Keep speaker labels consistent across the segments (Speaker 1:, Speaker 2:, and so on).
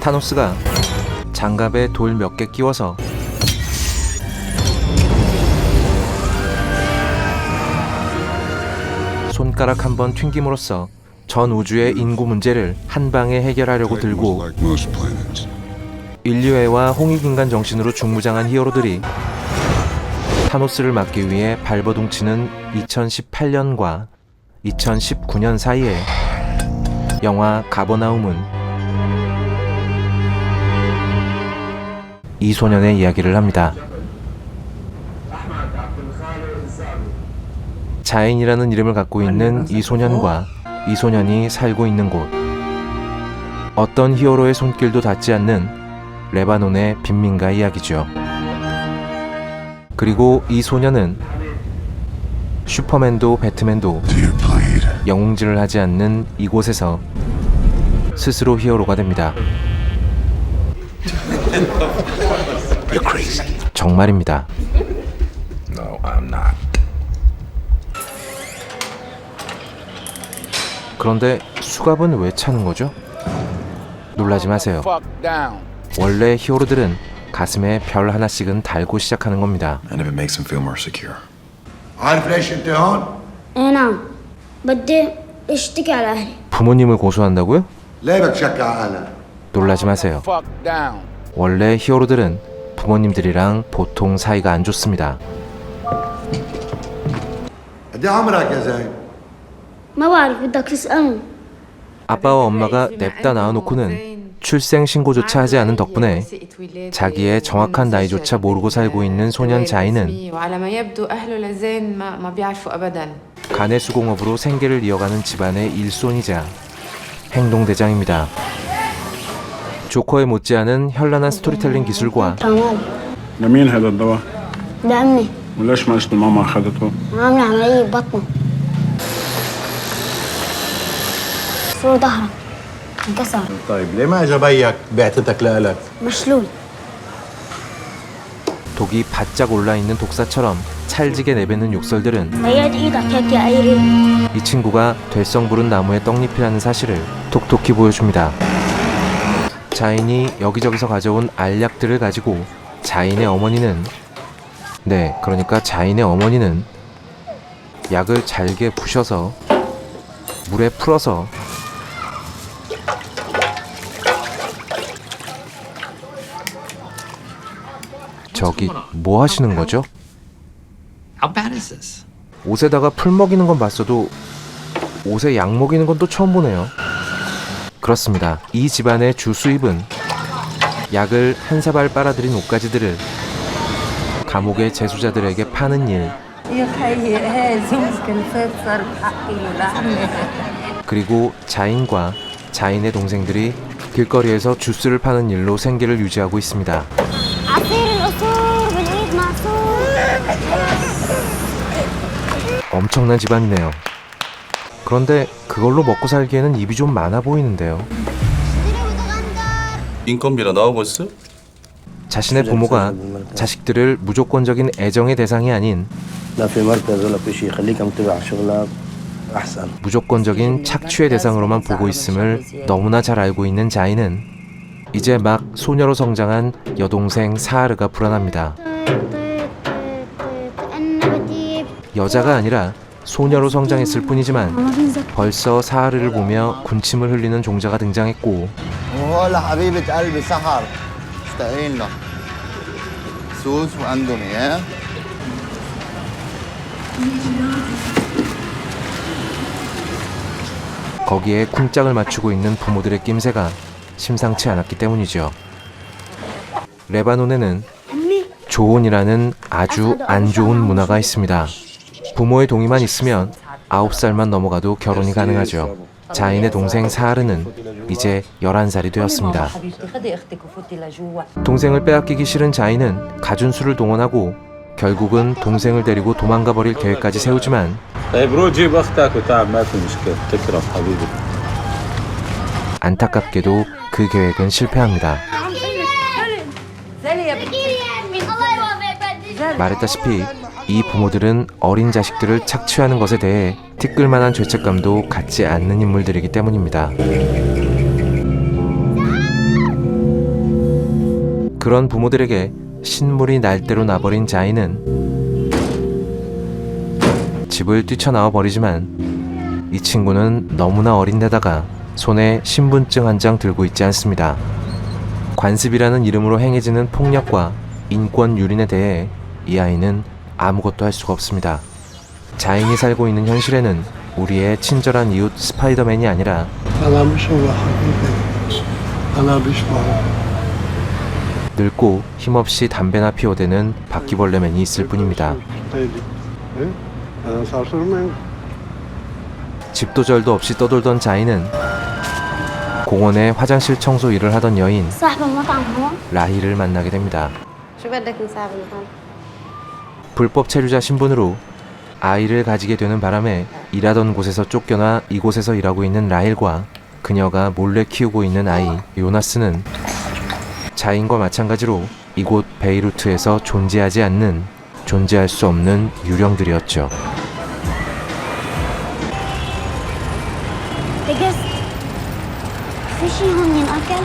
Speaker 1: 타노스가 장갑에 돌 몇 개 끼워서 손가락 한 번 튕김으로써 전 우주의 인구 문제를 한 방에 해결하려고 들고 인류애와 홍익인간 정신으로 중무장한 히어로들이 타노스를 막기 위해 발버둥치는 2018년과 2019년 사이에 영화 가버나움은 이 소년의 이야기를 합니다. 자인이라는 이름을 갖고 있는 이 소년과 이 소년이 살고 있는 곳, 어떤 히어로의 손길도 닿지 않는 레바논의 빈민가 이야기죠. 그리고 이 소년은 슈퍼맨도 배트맨도 영웅질을 하지 않는 이곳에서 스스로 히어로가 됩니다. 정말입니다.
Speaker 2: No, I'm not.
Speaker 1: 그런데 수갑은 왜 차는 거죠? 놀라지 마세요. 원래 히어로들은 가슴에 별 하나씩은 달고 시작하는 겁니다.
Speaker 2: And if it makes him feel more secure.
Speaker 3: عارف ليش انت هون؟
Speaker 4: اي نعم بدي اشتكي على اهلي
Speaker 1: 부모님을 고소한다고요?
Speaker 3: ليه بتشكى على اهلك؟
Speaker 1: 놀라지 마세요. 원래 히어로들은 부모님들이랑 보통 사이가 안 좋습니다.
Speaker 3: قد ايه عمرك يا زين؟
Speaker 4: ما بعرف بدك تسألني
Speaker 1: 아빠와 엄마가 냅다 낳아놓고는 출생신고조차 하지 않은 덕분에 자기의 정확한 나이조차 모르고 살고 있는 소년 자인은 간의 수공업으로 생계를 이어가는 집안의 일손이자 행동대장입니다. 조커에 못지않은 현란한 스토리텔링 기술과
Speaker 4: تمام
Speaker 5: لمين هذا الدواء؟
Speaker 4: لأمي
Speaker 5: وليش ما قلت لماما أخذته؟
Speaker 4: عاملة عملية بطنه صور ظهرك انكسر
Speaker 3: طيب ليه ما اجى بيك بعتتك لإلك؟
Speaker 4: مشلول
Speaker 1: 독이 바짝 올라있는 독사처럼 찰지게 내뱉는 욕설들은
Speaker 4: هيد ايدك هيك يا ايرين
Speaker 1: 이 친구가 될성 부른 나무의 떡잎이라는 사실을 톡톡히 보여줍니다. 자인이 여기저기서 가져온 알약들을 가지고 자인의 어머니는 그러니까 자인의 어머니는 약을 잘게 부셔서 물에 풀어서 저기 뭐 하시는 거죠?
Speaker 6: How bad is this?
Speaker 1: 옷에다가 풀 먹이는 건 봤어도 옷에 약 먹이는 건 또 처음 보네요. 그렇습니다. 이 집안의 주 수입은 약을 한 사발 빨아들인 옷가지들을 감옥의 재수자들에게 파는 일, 그리고 자인과 자인의 동생들이 길거리에서 주스를 파는 일로 생계를 유지하고 있습니다.
Speaker 4: عصير القصور بالايد معصور
Speaker 1: 엄청난 집안이네요. 그런데 그걸로 먹고 살기에는 입이 좀 많아 보이는데요.
Speaker 7: 인건비나 나오고 있어?
Speaker 1: 자신의 부모가 자식들을 무조건적인 애정의 대상이 아닌
Speaker 8: لا في مركز ولا في شيء خليك متابع على شغلك احسن
Speaker 1: 무조건적인 착취의 대상으로만 보고 있음을 너무나 잘 알고 있는 자인은 이제 막 소녀로 성장한 여동생 사하르가 불안합니다. 여자가 아니라 소녀로 성장했을 뿐이지만 벌써 사하르를 보며 군침을 흘리는 종자가 등장했고
Speaker 3: وهلا حبيبة قلبي سحر مشتاقين له سوس واندومي ها؟
Speaker 1: 거기에 쿵짝을 맞추고 있는 부모들의 낌새가 심상치 않았기 때문이죠. 레바논에는 조혼이라는 아주 안 좋은 문화가 있습니다. 부모의 동의만 있으면 9살만 넘어가도 결혼이 가능하죠. 자인의 동생 사하르는 이제 11살이 되었습니다. 동생을 빼앗기기 싫은 자인은 가준수를 동원하고 결국은 동생을 데리고 도망가 버릴 계획까지 세우지만
Speaker 5: طيب روح جيب أختك وتعب ما في مشكلة تكرم حبيبي
Speaker 1: 안타깝게도 그 계획은 실패합니다. 말했다시피 이 부모들은 어린 자식들을 착취하는 것에 대해 티끌만한 죄책감도 갖지 않는 인물들이기 때문입니다. 그런 부모들에게 신물이 날대로 나버린 자이는 집을 뛰쳐나와 버리지만 이 친구는 너무나 어린데다가 손에 신분증 한 장 들고 있지 않습니다. 관습이라는 이름으로 행해지는 폭력과 인권 유린에 대해 이 아이는 아무것도 할 수가 없습니다. 자인이 살고 있는 현실에는 우리의 친절한 이웃 스파이더맨이 아니라
Speaker 7: أنا مش هو حبيبي أنا بشبهه
Speaker 1: 늙고 힘없이 담배나 피워대는 바퀴벌레맨이 있을 뿐입니다.
Speaker 7: طيب إيه أنا صار سورمان
Speaker 1: 집도절도 없이 떠돌던 자인은 공원에 화장실 청소 일을 하던 여인
Speaker 4: صاحب المطعم هون
Speaker 1: 라희를 만나게 됩니다.
Speaker 9: شو بدك نساعد المحل؟
Speaker 1: 불법 체류자 신분으로 아이를 가지게 되는 바람에 일하던 곳에서 쫓겨나 이곳에서 일하고 있는 라일과 그녀가 몰래 키우고 있는 아이 요나스는 자인과 마찬가지로 이곳 베이루트에서 존재할 수 없는 유령들이었죠.
Speaker 4: تقص في شي هون ينأكل؟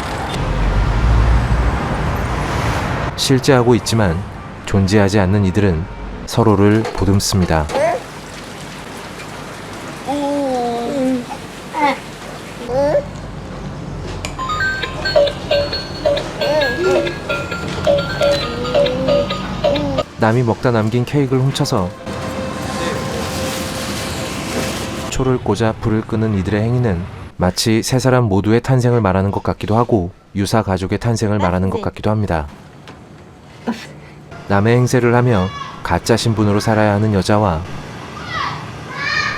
Speaker 1: 실제하고 있지만 존재하지 않는 이들은 서로를 보듬습니다. 남이 먹다 남긴 케이크를 훔쳐서 초를 꽂아 불을 끄는 이들의 행위는 마치 세 사람 모두의 탄생을 말하는 것 같기도 하고 유사 가족의 탄생을 말하는 것 같기도 합니다. 남의 행세를 하며 가짜 신분으로 살아야 하는 여자와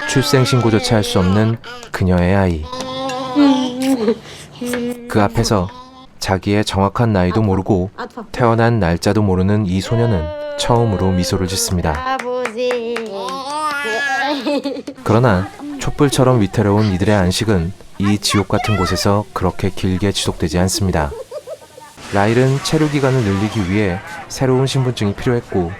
Speaker 1: 출생신고조차 할 수 없는 그녀의 아이. 그 앞에서 자기의 정확한 나이도 모르고 태어난 날짜도 모르는 이 소녀는 처음으로 미소를 짓습니다. 그러나 촛불처럼 위태로운 이들의 안식은 이 지옥 같은 곳에서 그렇게 길게 지속되지 않습니다. 라일은 체류 기간을 늘리기 위해 새로운 신분증이 필요했고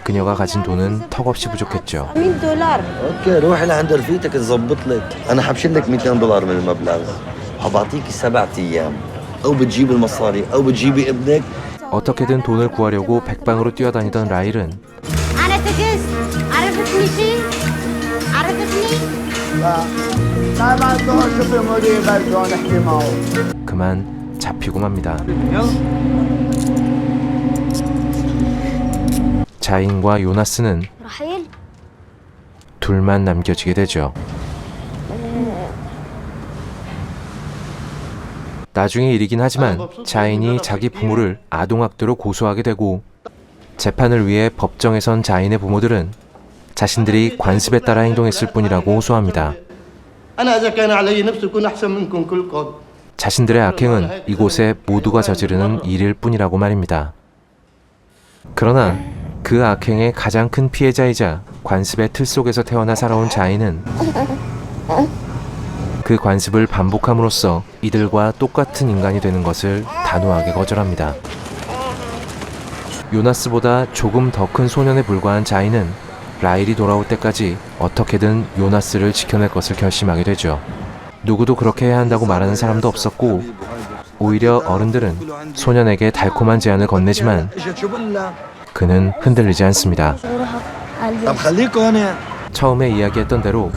Speaker 1: 그녀가 가진 돈은 턱없이 부족했죠.
Speaker 9: $100
Speaker 8: اوكي روحي لعند رفيقتك تظبط لك انا حبشر لك $200 من المبلغ وحبعطيكي 7 ايام او بتجيبي المصاري او بتجيبي ابنك
Speaker 1: 어떻게든 돈을 구하려고 백방으로 뛰어다니던 라일은
Speaker 4: أنا تقص عرفتني شي؟ عرفتني؟
Speaker 3: لا ما تروح شوف المدير غير نحكي معه
Speaker 1: 그만 잡히고 맙니다. 자인과 요나스는
Speaker 4: رحيل؟
Speaker 1: 둘만 남겨지게 되죠. 나중에 일이긴 하지만 자인이 자기 부모를 아동학대로 고소하게 되고 재판을 위해 법정에 선 자인의 부모들은 자신들이 관습에 따라 행동했을 뿐이라고 호소합니다.
Speaker 8: انا اذا كان علي نفسي كون احسن منكم كلكم
Speaker 1: 자신들의 악행은 이곳에 모두가 저지르는 일일 뿐이라고 말입니다. 그러나 그 악행의 가장 큰 피해자이자 관습의 틀 속에서 태어나 살아온 자인은 그 관습을 반복함으로써 이들과 똑같은 인간이 되는 것을 단호하게 거절합니다. 요나스보다 조금 더 큰 소년에 불과한 자인은 라일이 돌아올 때까지 어떻게든 요나스를 지켜낼 것을 결심하게 되죠. 누구도 그렇게 해야 한다고 말하는 사람도 없었고 오히려 어른들은 소년에게 달콤한 제안을 건네지만 그는 흔들리지 않습니다.
Speaker 8: طب خليكم هنا
Speaker 1: 처음에 이야기했던 대로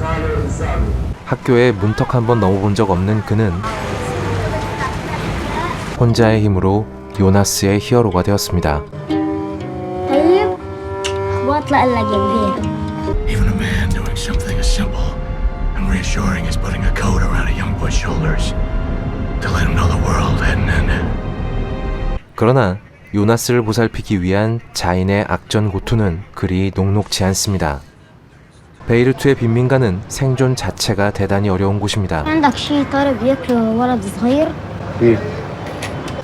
Speaker 1: 학교에 문턱 한번 넘어본 적 없는 그는 혼자의 힘으로 요나스의 히어로가 되었습니다.
Speaker 4: طيب واطلع لك يا
Speaker 2: Even a man doing something as simple and reassuring as putting a coat around a young boy's shoulders to let him know the world hadn't ended.
Speaker 1: 그러나 요나스를 보살피기 위한 자인의 악전 고투는 그리 녹록지 않습니다. 베이루트의 빈민가는 생존 자체가 대단히 어려운 곳입니다.
Speaker 4: عندك شي طرب ياكله ولد صغير؟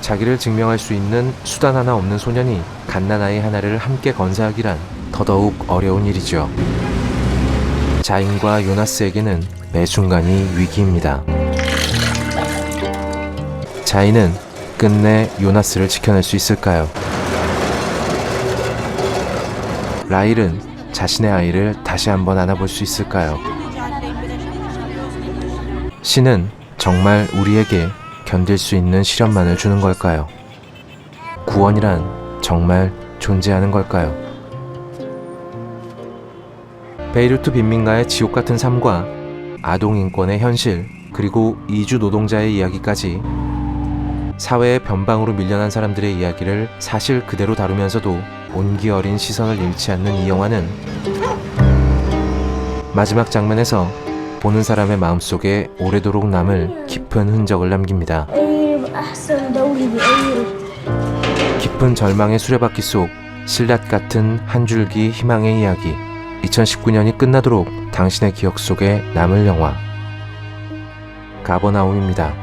Speaker 1: 자기를 증명할 수 있는 수단 하나 없는 소년이 갓난아이 하나를 함께 건사하기란 더더욱 어려운 일이죠. 자인과 요나스에게는 매 순간이 위기입니다. 자인은 끝내 요나스를 지켜낼 수 있을까요? 라일은 자신의 아이를 다시 한번 안아볼 수 있을까요? 신은 정말 우리에게 견딜 수 있는 시련만을 주는 걸까요? 구원이란 정말 존재하는 걸까요? 베이루트 빈민가의 지옥 같은 삶과 아동 인권의 현실, 그리고 이주 노동자의 이야기까지 사회의 변방으로 밀려난 사람들의 이야기를 사실 그대로 다루면서도 온기 어린 시선을 잃지 않는 이 영화는 마지막 장면에서 보는 사람의 마음속에 오래도록 남을 깊은 흔적을 남깁니다. 깊은 절망의 수레바퀴 속 신랏 같은 한 줄기 희망의 이야기. 2019년이 끝나도록 당신의 기억 속에 남을 영화 가버나움입니다.